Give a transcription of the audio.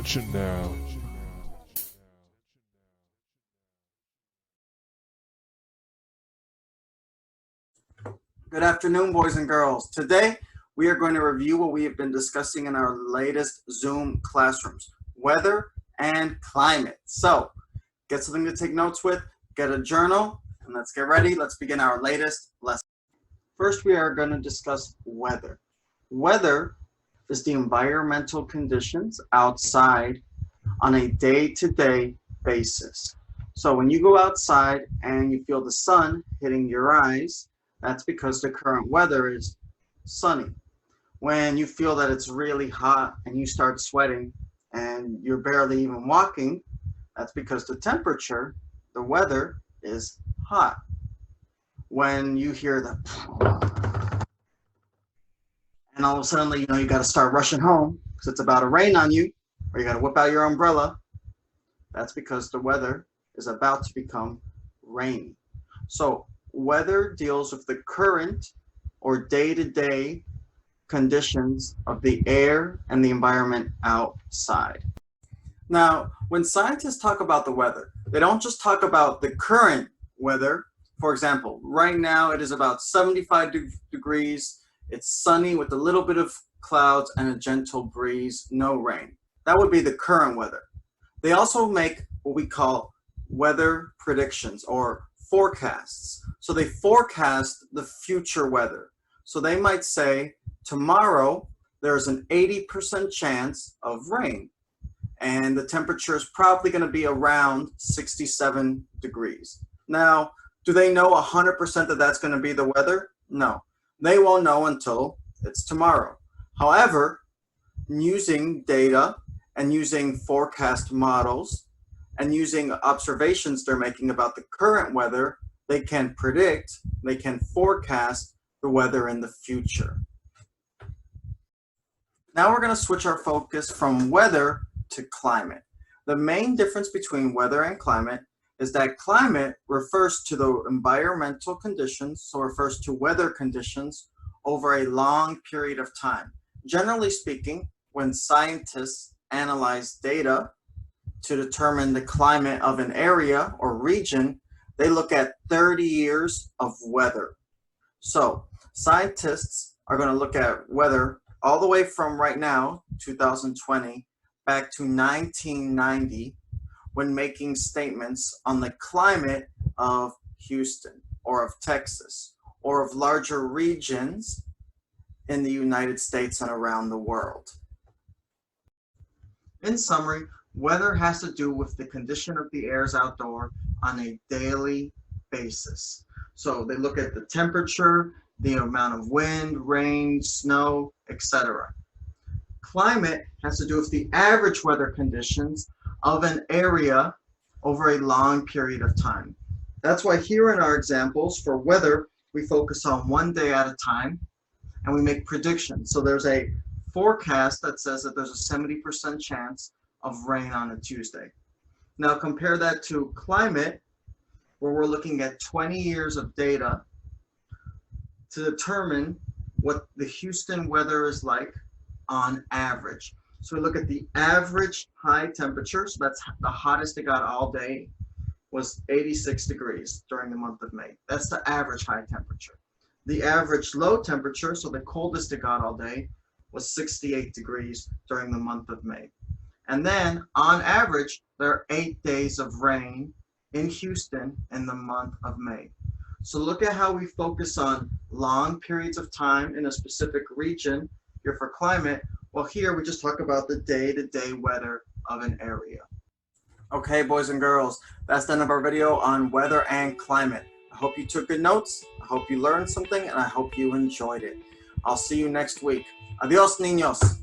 Attention now. Good afternoon, boys and girls. Today, we are going to review what we have been discussing in our latest Zoom classrooms, weather and climate. So, get something to take notes with, get a journal, and let's get ready. Let's begin our latest lesson. First, we are going to discuss weather. Weather is the environmental conditions outside on a day-to-day basis. So when you go outside and you feel the sun hitting your eyes, that's because the current weather is sunny. When you feel that it's really hot and you start sweating and you're barely even walking, that's because the temperature, the weather, is hot. When you hear the and all of a sudden, you got to start rushing home because it's about to rain on you, or you got to whip out your umbrella, that's because the weather is about to become rainy. So weather deals with the current or day-to-day conditions of the air and the environment outside. Now, when scientists talk about the weather, they don't just talk about the current weather. For example, right now it is about 75 degrees. It's sunny with a little bit of clouds and a gentle breeze, no rain. That would be the current weather. They also make what we call weather predictions or forecasts. So they forecast the future weather. So they might say, tomorrow there's an 80% chance of rain, and the temperature is probably going to be around 67 degrees. Now, do they know 100% that that's going to be the weather? No. They won't know until it's tomorrow. However, using data and using forecast models and using observations they're making about the current weather, they can predict, they can forecast the weather in the future. Now we're going to switch our focus from weather to climate. The main difference between weather and climate is that climate refers to the environmental conditions, so refers to weather conditions over a long period of time. Generally speaking, when scientists analyze data to determine the climate of an area or region, they look at 30 years of weather. So scientists are going to look at weather all the way from right now, 2020, back to 1990, when making statements on the climate of Houston or of Texas or of larger regions in the United States and around the world. In summary, weather has to do with the condition of the airs outdoor on a daily basis. So they look at the temperature, the amount of wind, rain, snow, etc. Climate has to do with the average weather conditions of an area over a long period of time. That's why here in our examples for weather, we focus on one day at a time and we make predictions. So there's a forecast that says that there's a 70% chance of rain on a Tuesday. Now compare that to climate, where we're looking at 20 years of data to determine what the Houston weather is like on average. So we look at the average high temperature, so that's the hottest it got all day, was 86 degrees during the month of May. That's the average high temperature. The average low temperature, so the coldest it got all day, was 68 degrees during the month of May. And then, on average, there are 8 days of rain in Houston in the month of May. So look at how we focus on long periods of time in a specific region. Here for climate, well, here we just talk about the day-to-day weather of an area. Okay, boys and girls, that's the end of our video on weather and climate. I hope you took good notes, I hope you learned something, and I hope you enjoyed it. I'll see you next week. Adios, niños.